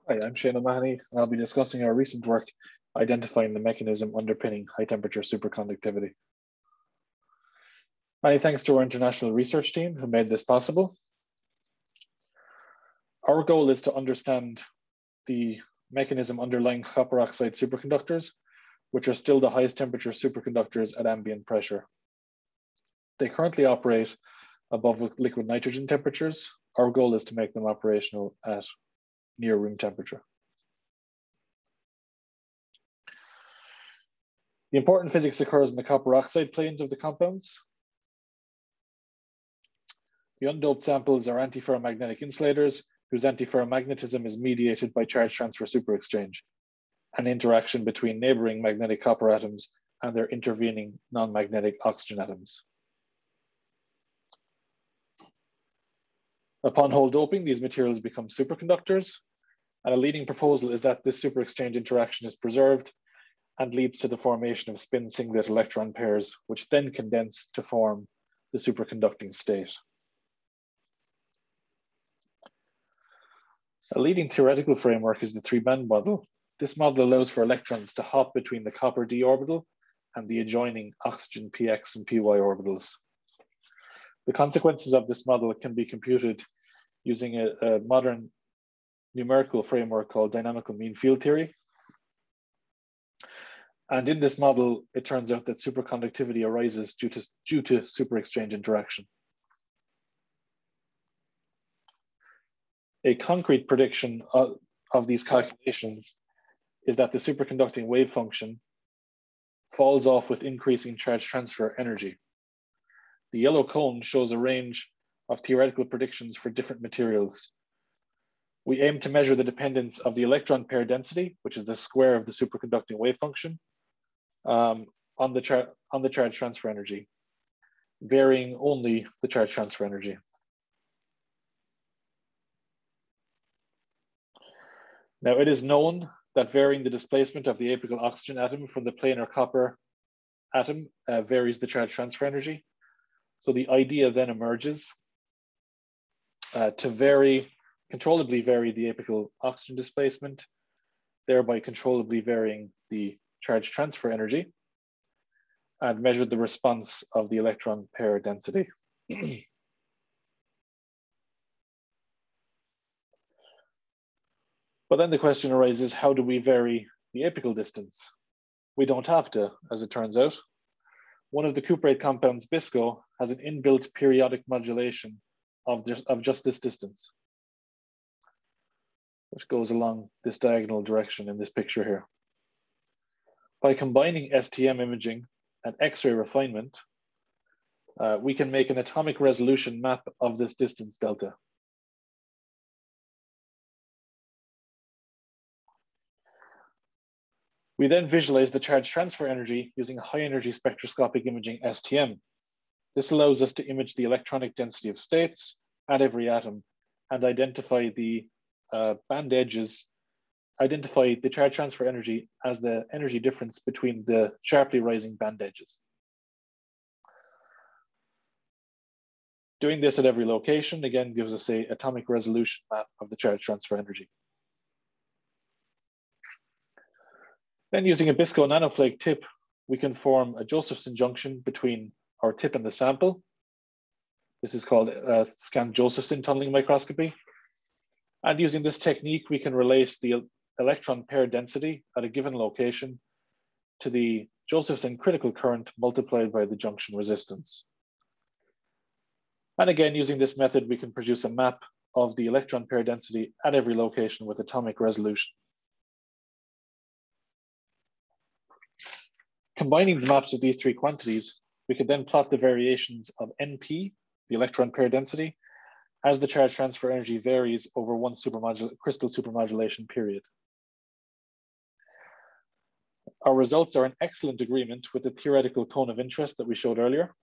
Hi, I'm Shane O'Mahony, and I'll be discussing our recent work identifying the mechanism underpinning high-temperature superconductivity. Many thanks to our international research team who made this possible. Our goal is to understand the mechanism underlying copper-oxide superconductors, which are still the highest temperature superconductors at ambient pressure. They currently operate above liquid nitrogen temperatures. Our goal is to make them operational at near room temperature. The important physics occurs in the copper oxide planes of the compounds. The undoped samples are antiferromagnetic insulators whose antiferromagnetism is mediated by charge transfer superexchange, an interaction between neighboring magnetic copper atoms and their intervening non-magnetic oxygen atoms. Upon hole doping, these materials become superconductors, and a leading proposal is that this superexchange interaction is preserved and leads to the formation of spin singlet electron pairs, which then condense to form the superconducting state. A leading theoretical framework is the three-band model. This model allows for electrons to hop between the copper d orbital and the adjoining oxygen px and py orbitals. The consequences of this model can be computed using a modern numerical framework called dynamical mean field theory. And in this model, it turns out that superconductivity arises due to superexchange interaction. A concrete prediction of these calculations is that the superconducting wave function falls off with increasing charge transfer energy. The yellow cone shows a range of theoretical predictions for different materials. We aim to measure the dependence of the electron pair density, which is the square of the superconducting wave function, on the charge transfer energy, varying only the charge transfer energy. Now, it is known that varying the displacement of the apical oxygen atom from the planar copper atom varies the charge transfer energy. So the idea then emerges to controllably vary the apical oxygen displacement, thereby controllably varying the charge transfer energy, and measure the response of the electron pair density. But then the question arises, how do we vary the apical distance? We don't have to, as it turns out. One of the cuprate compounds, bisco, has an inbuilt periodic modulation of just this distance, which goes along this diagonal direction in this picture here. By combining STM imaging and X-ray refinement, we can make an atomic resolution map of this distance delta. We then visualize the charge transfer energy using high energy spectroscopic imaging STM. This allows us to image the electronic density of states at every atom and identify the band edges, identify the charge transfer energy as the energy difference between the sharply rising band edges. Doing this at every location, again, gives us an atomic resolution map of the charge transfer energy. Then using a bisco nanoflake tip, we can form a Josephson junction between our tip and the sample. This is called scan-Josephson tunneling microscopy. And using this technique, we can relate the electron pair density at a given location to the Josephson critical current multiplied by the junction resistance. And again, using this method, we can produce a map of the electron pair density at every location with atomic resolution. Combining the maps of these three quantities, we could then plot the variations of NP, the electron pair density, as the charge transfer energy varies over one crystal supermodulation period. Our results are in excellent agreement with the theoretical cone of interest that we showed earlier,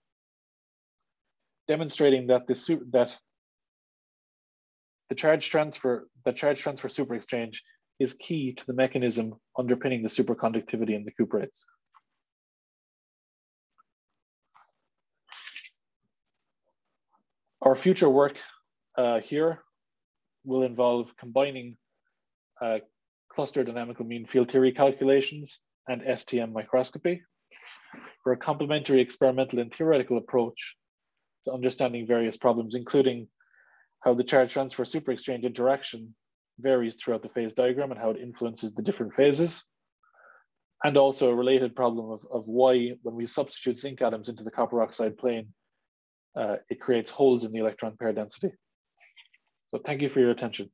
demonstrating that the charge transfer superexchange is key to the mechanism underpinning the superconductivity in the cuprates. Our future work here will involve combining cluster dynamical mean field theory calculations, and STM microscopy. For a complementary experimental and theoretical approach to understanding various problems, including how the charge transfer superexchange interaction varies throughout the phase diagram and how it influences the different phases. And also a related problem of why, when we substitute zinc atoms into the copper oxide plane, it creates holes in the electron pair density. So thank you for your attention.